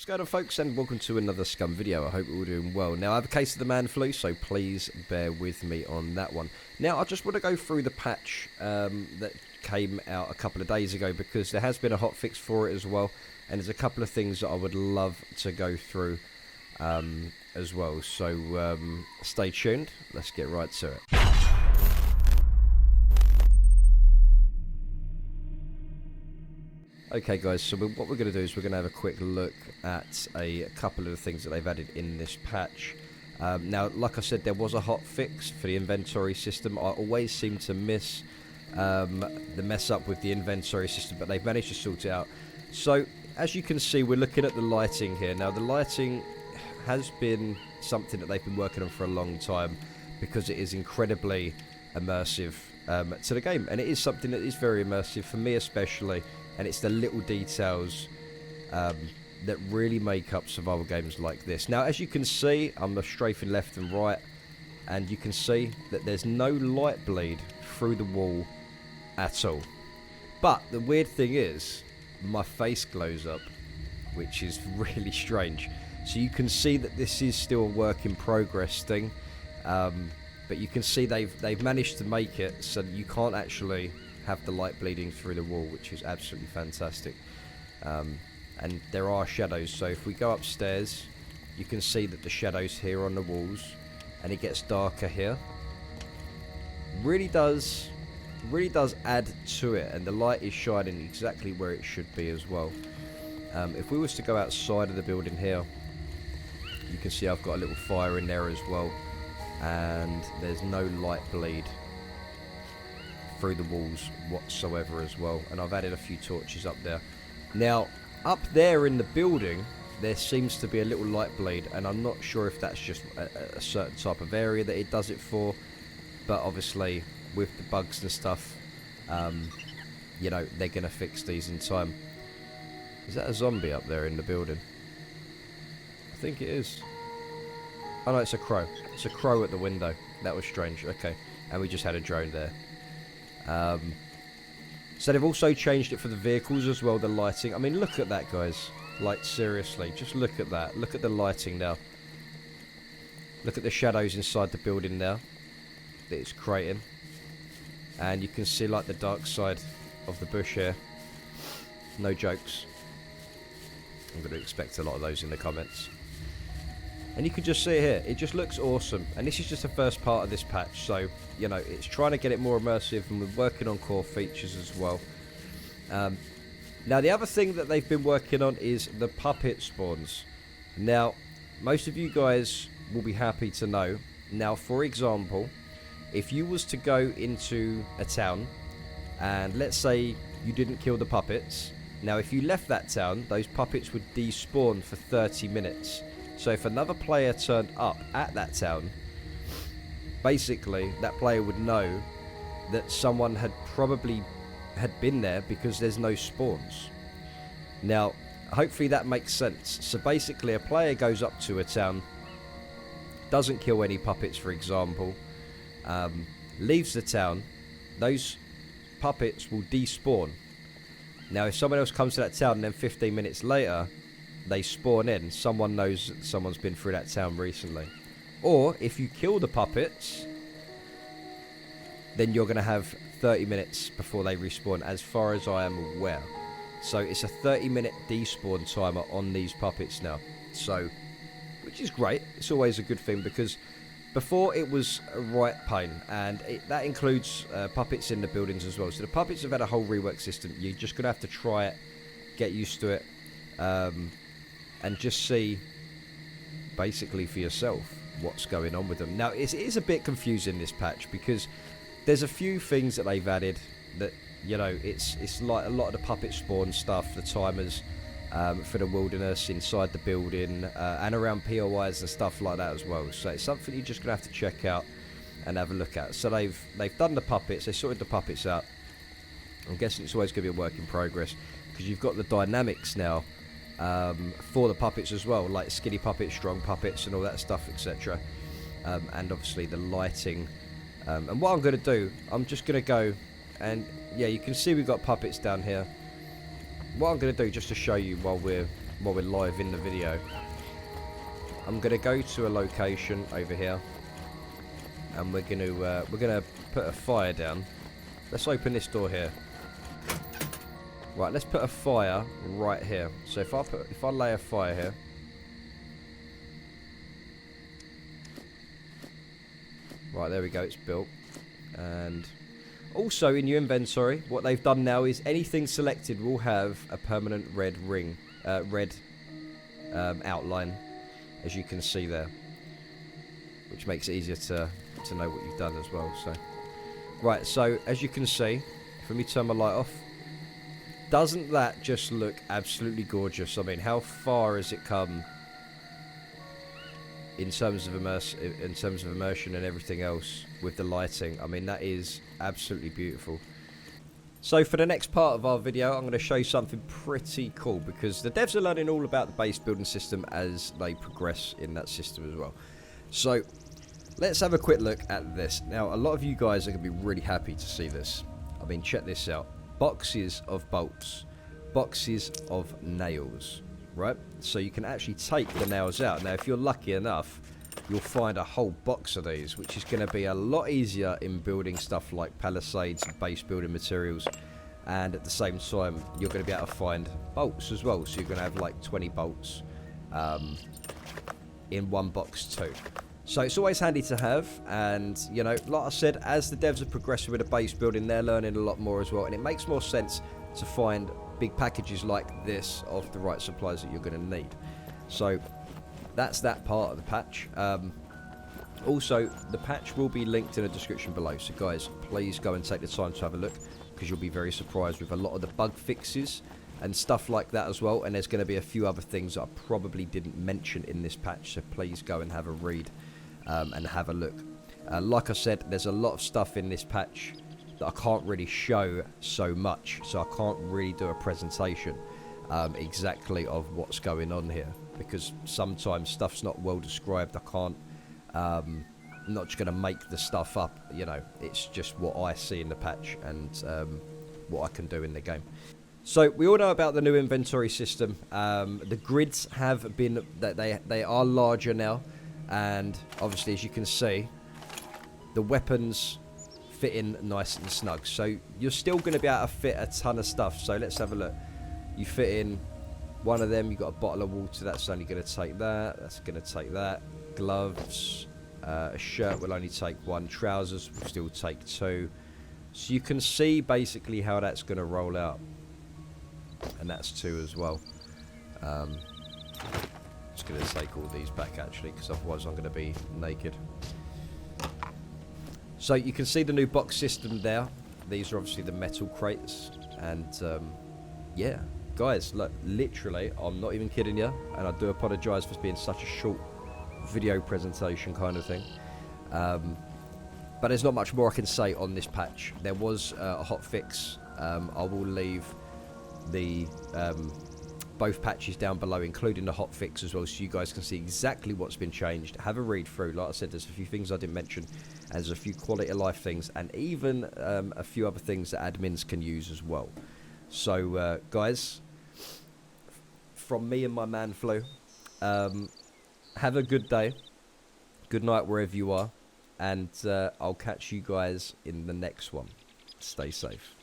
What's going on, folks, and welcome to another Scum video. I hope you're all doing well. Now, I have a case of the man flu, so please bear with me on that one. Now, I just want to go through the patch that came out a couple of days ago, because there has been a hotfix for it as well, and there's a couple of things that I would love to go through as well. So stay tuned. Let's get right to it. Okay guys, so what we're going to do is we're going to have a quick look at a couple of the things that they've added in this patch. Now, like I said, there was a hot fix for the inventory system. I always seem to miss the mess up with the inventory system, but they've managed to sort it out. So, as you can see, we're looking at the lighting here. Now, the lighting has been something that they've been working on for a long time, because it is incredibly immersive to the game. And it is something that is very immersive, for me especially. And it's the little details that really make up survival games like this. Now, as you can see, I'm strafing left and right, and you can see that there's no light bleed through the wall at all. But the weird thing is, my face glows up, which is really strange. So you can see that this is still a work in progress thing, but you can see they've managed to make it so that you can't actually have the light bleeding through the wall, which is absolutely fantastic. And there are shadows, so if we go upstairs, you can see that the shadows here on the walls, and it gets darker here. Really does add to it, and the light is shining exactly where it should be as well. If we was to go outside of the building here, you can see I've got a little fire in there as well, and there's no light bleed through the walls whatsoever as well. And I've added a few torches up there. Now, up there in the building, there seems to be a little light bleed, and I'm not sure if that's just a certain type of area that it does it for, but obviously with the bugs and stuff, you know, they're gonna fix these in time. Is that a zombie up there in the building? I think it is. Oh no, it's a crow. It's a crow at the window. That was strange. Okay, and we just had a drone there. So they've also changed it for the vehicles as well, the lighting. I mean, look at that, guys. Like, seriously, just look at that. Look at the lighting now. Look at the shadows inside the building now that it's creating. And you can see, like, the dark side of the bush here. No jokes. I'm going to expect a lot of those in the comments. And you can just see it here. It just looks awesome. And this is just the first part of this patch. So, you know, it's trying to get it more immersive, and we're working on core features as well. Now, the other thing that they've been working on is the puppet spawns. Now, most of you guys will be happy to know. Now, for example, if you was to go into a town, and let's say you didn't kill the puppets. Now, if you left that town, those puppets would despawn for 30 minutes. So if another player turned up at that town, basically that player would know that someone had probably been there, because there's no spawns. Now, hopefully that makes sense. So basically a player goes up to a town, doesn't kill any puppets, for example, leaves the town, those puppets will despawn. Now, if someone else comes to that town and then 15 minutes later they spawn in, someone knows that someone's been through that town recently. Or if you kill the puppets, then you're going to have 30 minutes before they respawn, as far as I am aware. So it's a 30-minute despawn timer on these puppets now. So, which is great. It's always a good thing, because before it was a right pain, and that includes puppets in the buildings as well. So the puppets have had a whole rework system. You're just going to have to try it, get used to it, and just see basically for yourself what's going on with them. Now, it is a bit confusing, this patch, because there's a few things that they've added that, you know, it's like a lot of the puppet spawn stuff, the timers for the wilderness inside the building, and around POIs and stuff like that as well. So it's something you're just going to have to check out and have a look at. So they've done the puppets, they sorted the puppets out. I'm guessing it's always going to be a work in progress, because you've got the dynamics now for the puppets as well, like skinny puppets, strong puppets, and all that stuff, etc. And obviously the lighting. And what I'm going to do, I'm just going to go, and yeah, you can see we've got puppets down here. What I'm going to do, just to show you while we're while we're live in the video. I'm gonna go to a location over here, and we're gonna put a fire down. Let's open this door here. Right, let's put a fire right here. So if I lay a fire here. Right, there we go, it's built. And also in your inventory, what they've done now is anything selected will have a permanent red ring, outline, as you can see there, which makes it easier to know what you've done as well. So, right, so as you can see, if let me turn my light off, doesn't that just look absolutely gorgeous? I mean, how far has it come in terms of immersion and everything else with the lighting? I mean, that is absolutely beautiful. So for the next part of our video, I'm going to show you something pretty cool, because the devs are learning all about the base building system as they progress in that system as well. So let's have a quick look at this. Now, a lot of you guys are going to be really happy to see this. I mean, check this out. Boxes of bolts, boxes of nails. Right, so you can actually take the nails out. Now, if you're lucky enough, you'll find a whole box of these, which is going to be a lot easier in building stuff like palisades and base building materials. And at the same time, you're going to be able to find bolts as well. So you're going to have like 20 bolts in one box too. So it's always handy to have. And, you know, like I said, as the devs are progressing with the base building, they're learning a lot more as well. And it makes more sense to find big packages like this of the right supplies that you're going to need. So that's that part of the patch. Also, the patch will be linked in the description below, so guys, please go and take the time to have a look, because you'll be very surprised with a lot of the bug fixes and stuff like that as well. And there's going to be a few other things that I probably didn't mention in this patch, so please go and have a read and have a look. Like I said, there's a lot of stuff in this patch that I can't really show so much, so I can't really do a presentation exactly of what's going on here, because sometimes stuff's not well described. I can't, I'm not just going to make the stuff up, you know, it's just what I see in the patch and what I can do in the game. So we all know about the new inventory system. The grids have been, they are larger now, and obviously, as you can see, the weapons fit in nice and snug, so you're still going to be able to fit a ton of stuff. So let's have a look. You fit in one of them, you've got a bottle of water, that's only going to take that, that's going to take that, gloves, a shirt will only take one, trousers will still take two. So you can see basically how that's going to roll out, and that's two as well. Just going to take all these back actually, because otherwise I'm going to be naked. So you can see the new box system there. These are obviously the metal crates. And yeah, guys, look, literally, I'm not even kidding you. And I do apologise for being such a short video presentation kind of thing. But there's not much more I can say on this patch. There was a hot fix. I will leave the both patches down below, including the hot fix as well, so you guys can see exactly what's been changed. Have a read through. Like I said, there's a few things I didn't mention, and there's a few quality of life things, and even a few other things that admins can use as well. So guys, from me and my man Flo, have a good day, good night wherever you are, and I'll catch you guys in the next one. Stay safe.